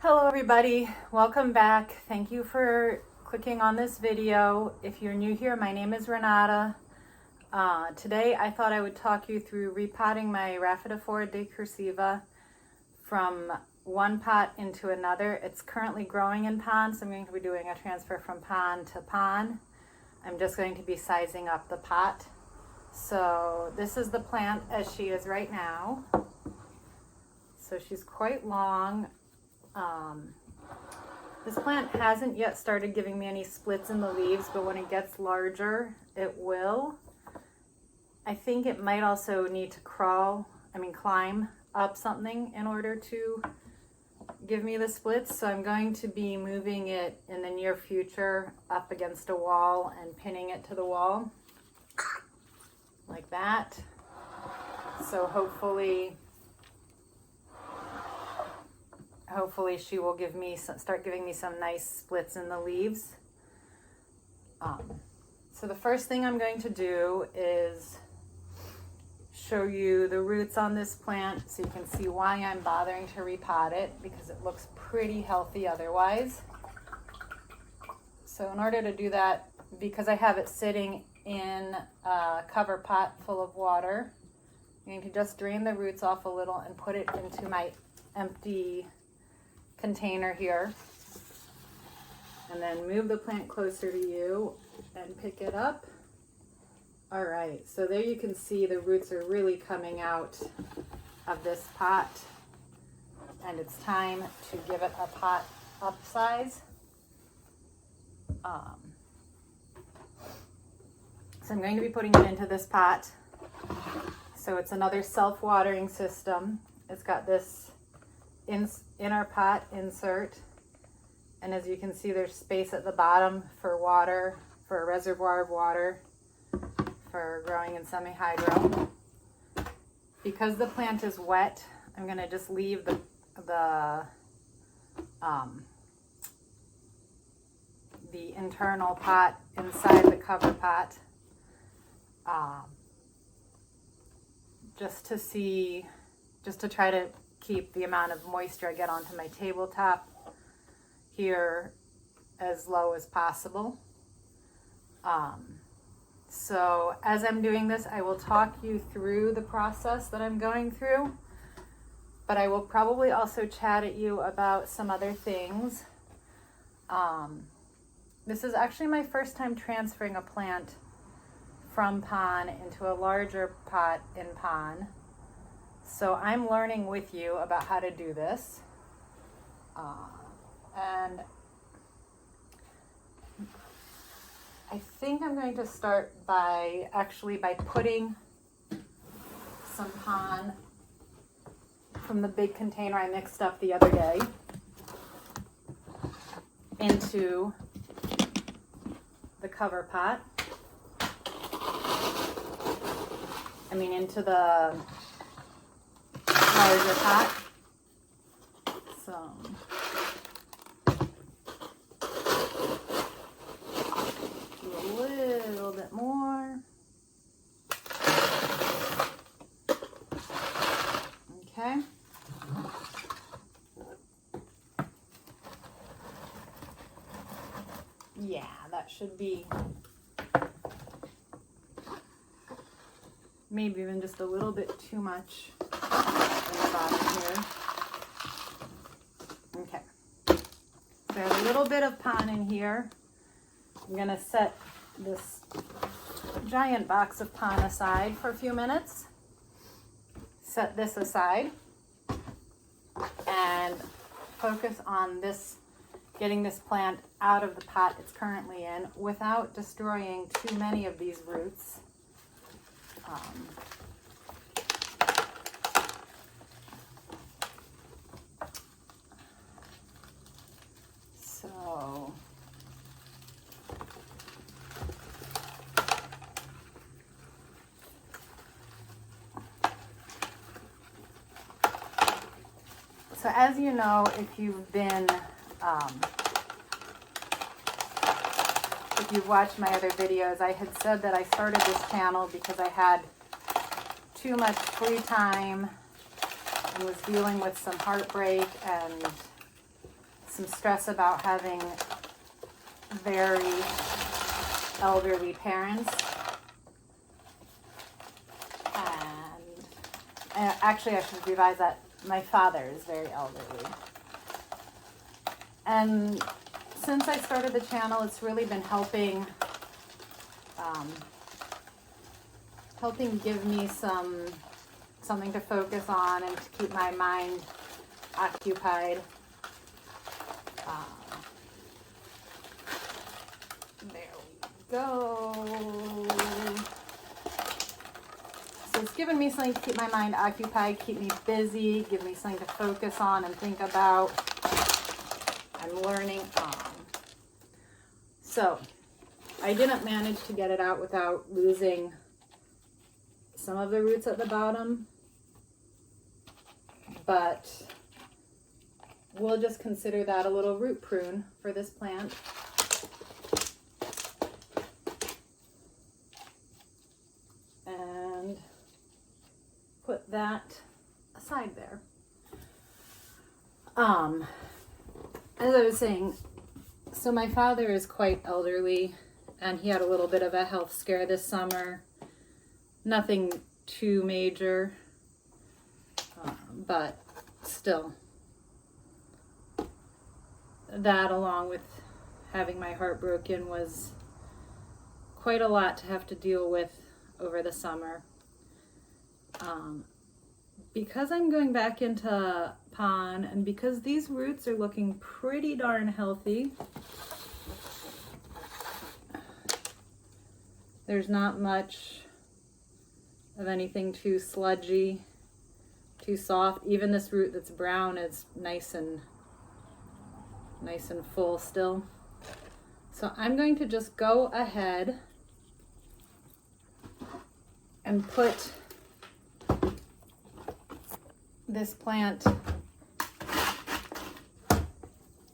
Hello everybody, welcome back. Thank you for clicking on this video. If you're new here, my name is Renata. Today I thought I would talk you through repotting my Raphidophora decursiva from one pot into another. It's currently growing in pond, so I'm going to be doing a transfer from pond to pond. I'm just going to be sizing up the pot. So this is the plant as she is right now. So she's quite long. This plant hasn't yet started giving me any splits in the leaves, but when it gets larger, it will. I think it might also need to climb up something in order to give me the splits. So I'm going to be moving it in the near future up against a wall and pinning it to the wall like that. So hopefully she will start giving me some nice splits in the leaves. So the first thing I'm going to do is show you the roots on this plant so you can see why I'm bothering to repot it, because it looks pretty healthy otherwise. So in order to do that, because I have it sitting in a cover pot full of water, I'm going to just drain the roots off a little and put it into my empty container here, and then move the plant closer to you and pick it up. All right, so there you can see the roots are really coming out of this pot, and it's time to give it a pot upsize. So I'm going to be putting it into this pot. So it's another self-watering system. It's got this inner pot insert, and as you can see, there's space at the bottom for water, for a reservoir of water for growing in semi-hydro. Because the plant is wet, I'm going to just leave the internal pot inside the cover pot, just to try to keep the amount of moisture I get onto my tabletop here as low as possible. So as I'm doing this, I will talk you through the process that I'm going through, but I will probably also chat at you about some other things. This is actually my first time transferring a plant from pond into a larger pot in pond. So I'm learning with you about how to do this. And I think I'm going to start by putting some pond from the big container I mixed up the other day into the cover pot. Into the larger pot. So do a little bit more. Okay. Yeah, that should be maybe even just a little bit too much in the bottom here. Okay, so there's a little bit of pond in here. I'm gonna set this giant box of pond aside for a few minutes. Set this aside and focus on getting this plant out of the pot it's currently in without destroying too many of these roots. So as you know, if you've watched my other videos, I had said that I started this channel because I had too much free time and was dealing with some heartbreak and some stress about having very elderly parents. And actually, I should revise that. My father is very elderly. And since I started the channel, it's really been helping give me something to focus on and to keep my mind occupied. There we go. So it's given me something to keep my mind occupied, keep me busy, give me something to focus on and think about. I'm learning. So I didn't manage to get it out without losing some of the roots at the bottom, but we'll just consider that a little root prune for this plant. And put that aside there. As I was saying, so my father is quite elderly, and he had a little bit of a health scare this summer. Nothing too major, but still. That, along with having my heart broken, was quite a lot to have to deal with over the summer. Because I'm going back into pon, and because these roots are looking pretty darn healthy, there's not much of anything too sludgy, too soft. Even this root that's brown is nice and full still. So I'm going to just go ahead and put this plant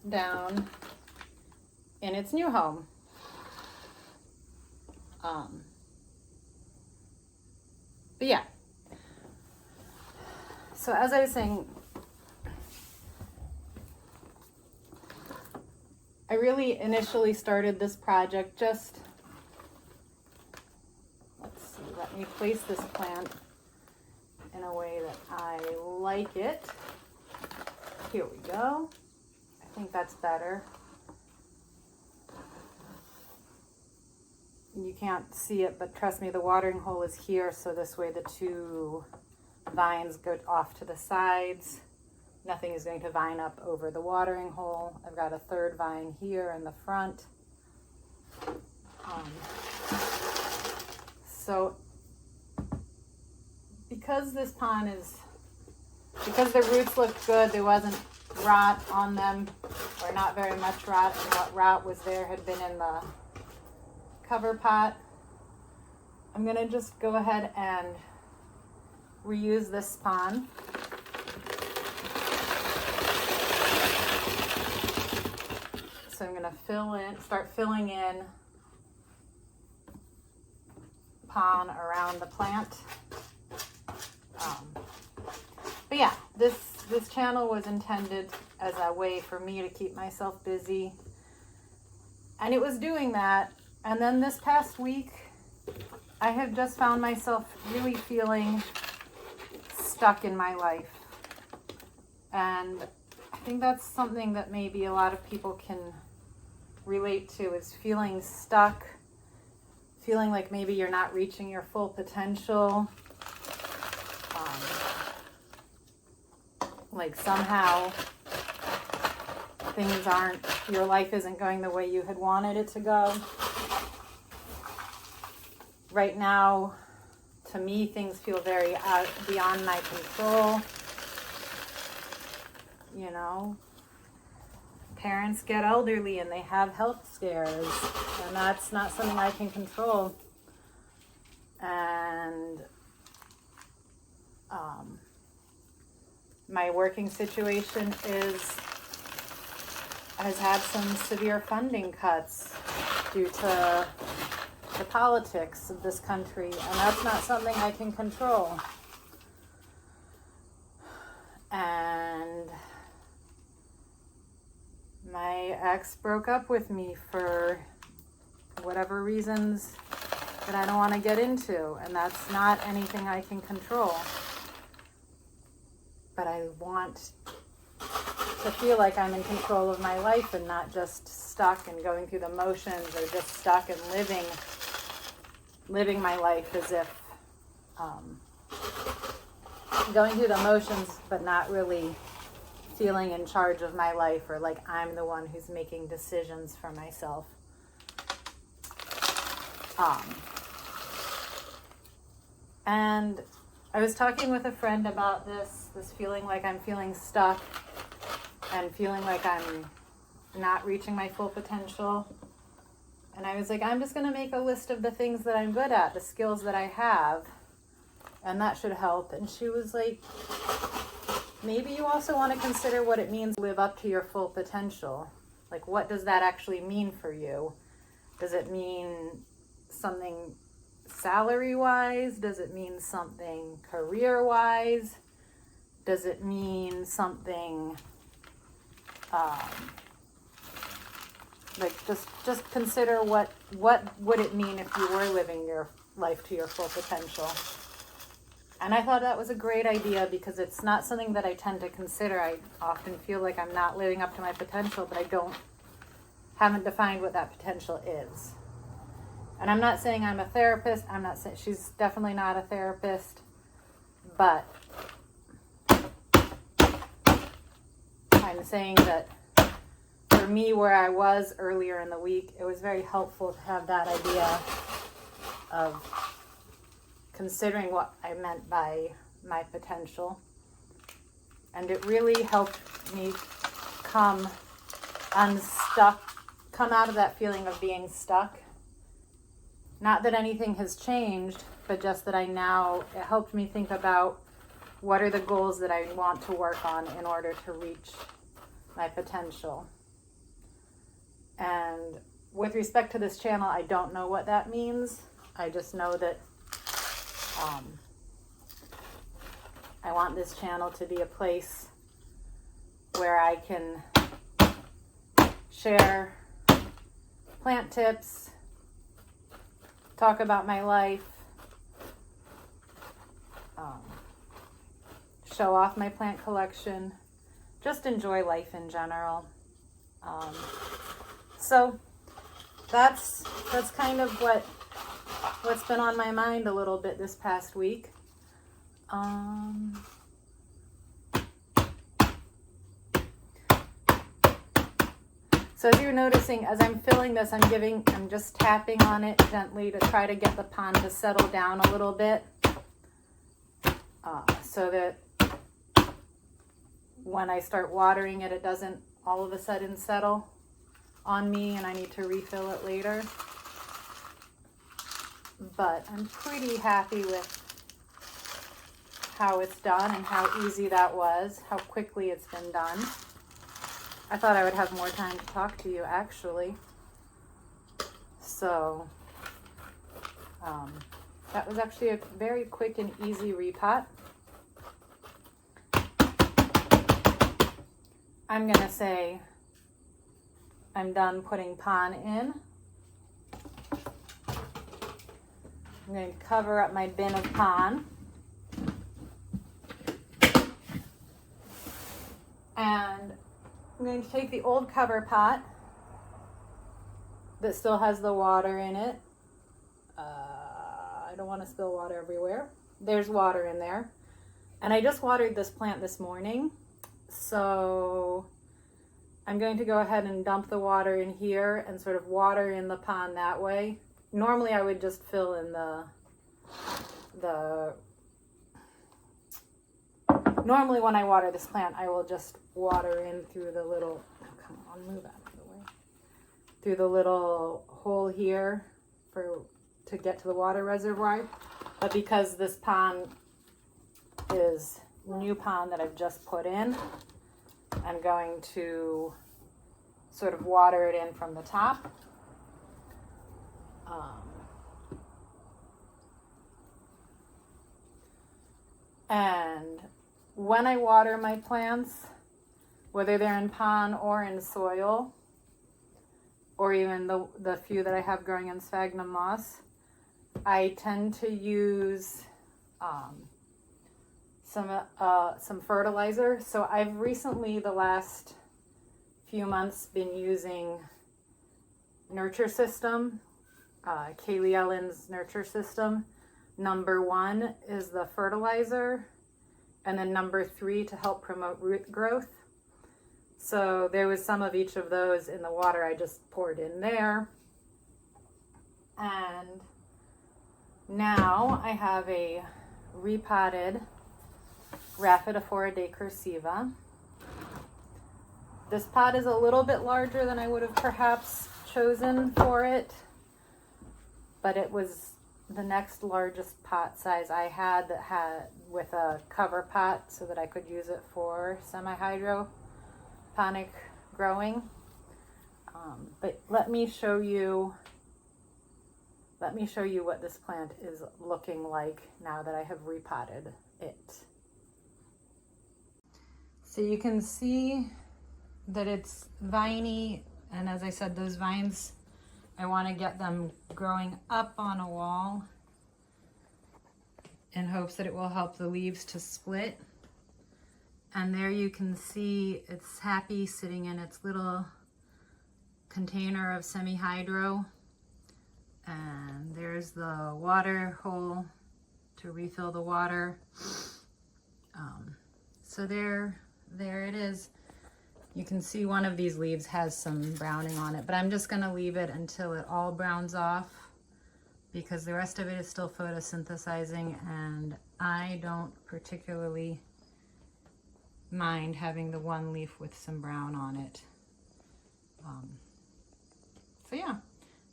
down in its new home. But yeah, so as I was saying, I really initially started this project just, let's see, let me place this plant in a way that I like it. Here we go. I think that's better. You can't see it, but trust me, the watering hole is here, so this way the two vines go off to the sides. Nothing is going to vine up over the watering hole. I've got a third vine here in the front. So because this pon is, because the roots look good, there wasn't rot on them, or not very much rot, and what rot was there had been in the cover pot. I'm gonna just go ahead and reuse this pon. So I'm gonna start filling in pon around the plant. But yeah, this channel was intended as a way for me to keep myself busy, and it was doing that. And then this past week, I have just found myself really feeling stuck in my life. And I think that's something that maybe a lot of people can relate to, is feeling stuck, feeling like maybe you're not reaching your full potential. Like somehow your life isn't going the way you had wanted it to go. Right now, to me, things feel very beyond my control. You know, parents get elderly and they have health scares, and that's not something I can control. And my working situation has had some severe funding cuts due to the politics of this country, and that's not something I can control. And my ex broke up with me for whatever reasons that I don't want to get into, and that's not anything I can control. But I want to feel like I'm in control of my life and not just stuck and going through the motions, or just stuck and living my life as if going through the motions but not really feeling in charge of my life, or like I'm the one who's making decisions for myself. And I was talking with a friend about this feeling like I'm feeling stuck and feeling like I'm not reaching my full potential. And I was like, I'm just going to make a list of the things that I'm good at, the skills that I have, and that should help. And she was like, maybe you also want to consider what it means to live up to your full potential. Like, what does that actually mean for you? Does it mean something salary-wise? Does it mean something career-wise? Does it mean something like just consider what would it mean if you were living your life to your full potential? And I thought that was a great idea, because it's not something that I tend to consider. I often feel like I'm not living up to my potential, but haven't defined what that potential is. And I'm not saying I'm a therapist. I'm not saying she's definitely not a therapist, but I'm saying that for me, where I was earlier in the week, it was very helpful to have that idea of considering what I meant by my potential. And it really helped me come unstuck, come out of that feeling of being stuck. Not that anything has changed, but just that it helped me think about what are the goals that I want to work on in order to reach my potential. And with respect to this channel, I don't know what that means. I just know that I want this channel to be a place where I can share plant tips, talk about my life, show off my plant collection, just enjoy life in general. So that's kind of what's been on my mind a little bit this past week. So as you're noticing, as I'm filling this, I'm just tapping on it gently to try to get the pond to settle down a little bit, so that when I start watering it, it doesn't all of a sudden settle on me and I need to refill it later. But I'm pretty happy with how it's done and how easy that was, how quickly it's been done. I thought I would have more time to talk to you, actually. So that was actually a very quick and easy repot. I'm going to say I'm done putting pon in. I'm going to cover up my bin of pon. And I'm going to take the old cover pot that still has the water in it. I don't want to spill water everywhere. There's water in there. And I just watered this plant this morning. So I'm going to go ahead and dump the water in here and sort of water in the pond that way. Normally I would just fill in normally when I water this plant, I will just water in through the little, come on, move out of the way, through the little hole here to get to the water reservoir. But because this pond is new pond that I've just put in, I'm going to sort of water it in from the top. And when I water my plants, whether they're in pond or in soil, or even the few that I have growing in sphagnum moss, I tend to use some fertilizer. So I've recently, the last few months, been using Nurture System, Kaylee Ellen's Nurture System. Number 1 is the fertilizer, and then number 3 to help promote root growth. So there was some of each of those in the water I just poured in there. And now I have a repotted Raphidophora decursiva. This pot is a little bit larger than I would have perhaps chosen for it, but it was the next largest pot size I had that had with a cover pot so that I could use it for semi-hydroponic growing. But let me show you what this plant is looking like now that I have repotted it. So you can see that it's viney, and as I said, those vines, I want to get them growing up on a wall in hopes that it will help the leaves to split. And there you can see it's happy sitting in its little container of semi-hydro. And there's the water hole to refill the water. So there it is. You can see one of these leaves has some browning on it, but I'm just going to leave it until it all browns off because the rest of it is still photosynthesizing, and I don't particularly mind having the one leaf with some brown on it. So yeah,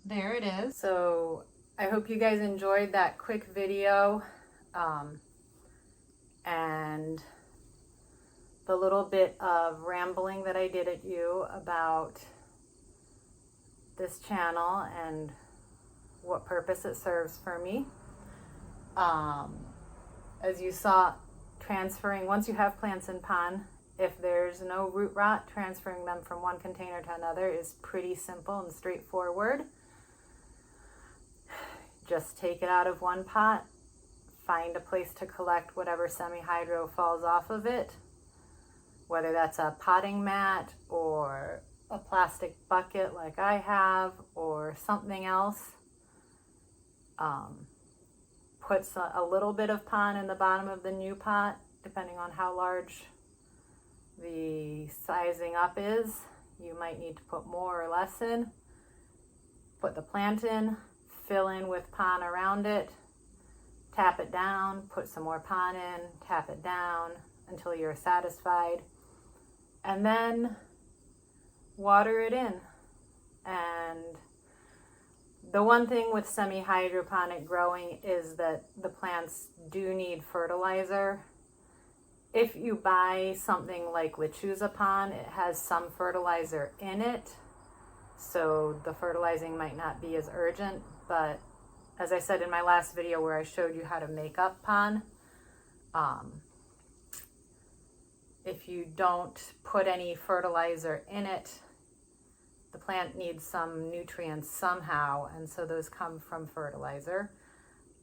there it is. So I hope you guys enjoyed that quick video and the little bit of rambling that I did at you about this channel and what purpose it serves for me. As you saw, transferring, once you have plants in pond, if there's no root rot, transferring them from one container to another is pretty simple and straightforward. Just take it out of one pot, find a place to collect whatever semi-hydro falls off of it, whether that's a potting mat or a plastic bucket like I have or something else. Put a little bit of pond in the bottom of the new pot, depending on how large the sizing up is. You might need to put more or less in. Put the plant in, fill in with pond around it, tap it down, put some more pond in, tap it down until you're satisfied, and then water it in. And the one thing with semi-hydroponic growing is that the plants do need fertilizer. If you buy something like Lechuzapon, it has some fertilizer in it, so the fertilizing might not be as urgent. But as I said in my last video where I showed you how to make up pon, if you don't put any fertilizer in it, the plant needs some nutrients somehow, and so those come from fertilizer.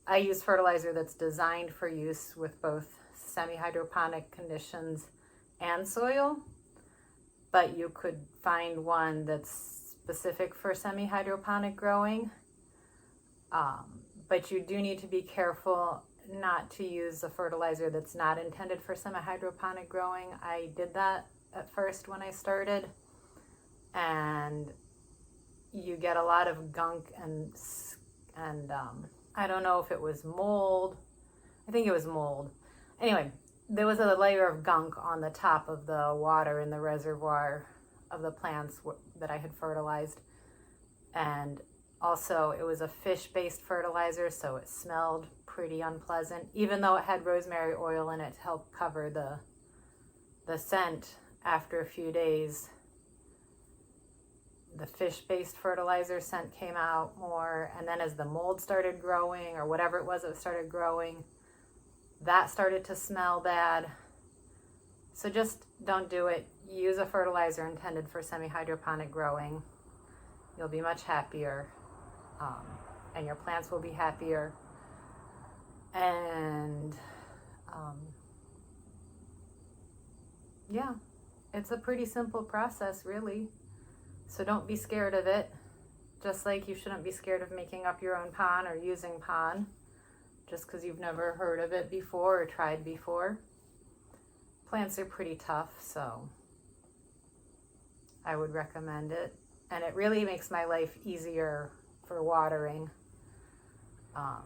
I use fertilizer that's designed for use with both semi-hydroponic conditions and soil, but you could find one that's specific for semi-hydroponic growing. But you do need to be careful not to use a fertilizer that's not intended for semi-hydroponic growing. I did that at first when I started, and you get a lot of gunk and I don't know if it was mold. I think it was mold. Anyway, there was a layer of gunk on the top of the water in the reservoir of the plants that I had fertilized. And also it was a fish-based fertilizer, so it smelled pretty unpleasant, even though it had rosemary oil in it to help cover the scent. After a few days, the fish-based fertilizer scent came out more, and then as the mold started growing, or whatever it was that started growing, that started to smell bad. So just don't do it. Use a fertilizer intended for semi-hydroponic growing. you'll be much happier, and your plants will be happier. And yeah, it's a pretty simple process, really. So don't be scared of it. Just like you shouldn't be scared of making up your own pon or using pon just because you've never heard of it before or tried before. Plants are pretty tough, so I would recommend it. And it really makes my life easier for watering. I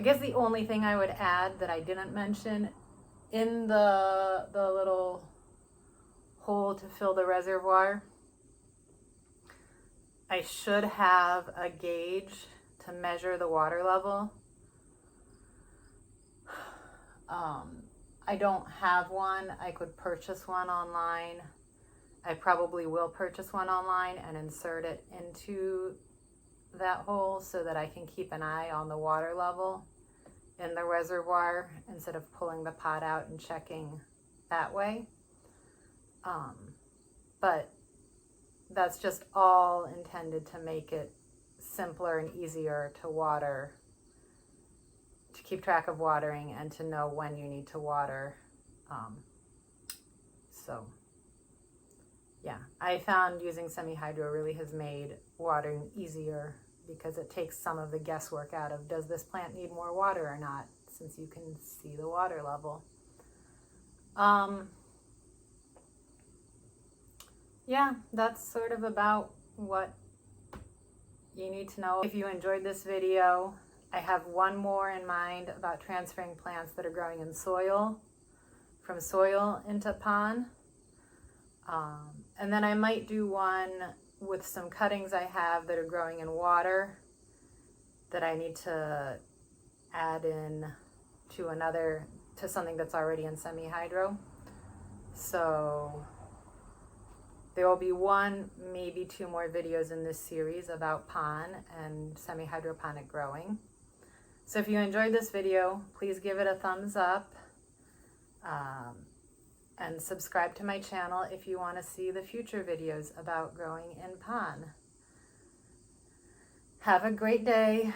guess the only thing I would add that I didn't mention, in the little hole to fill the reservoir, I should have a gauge to measure the water level. I don't have one. I could purchase one online. I probably will purchase one online and insert it into that hole so that I can keep an eye on the water level in the reservoir instead of pulling the pot out and checking that way. But that's just all intended to make it simpler and easier to water, to keep track of watering and to know when you need to water. So yeah, I found using semi-hydro really has made watering easier because it takes some of the guesswork out of, does this plant need more water or not, since you can see the water level. Yeah, that's sort of about what you need to know. If you enjoyed this video, I have one more in mind about transferring plants that are growing in soil, from soil into pon. And then I might do one with some cuttings I have that are growing in water that I need to add in to something that's already in semi-hydro. So there will be one, maybe two more videos in this series about pon and semi-hydroponic growing. So if you enjoyed this video, please give it a thumbs up. And subscribe to my channel if you want to see the future videos about growing in pon. Have a great day,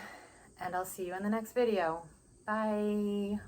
and I'll see you in the next video. Bye.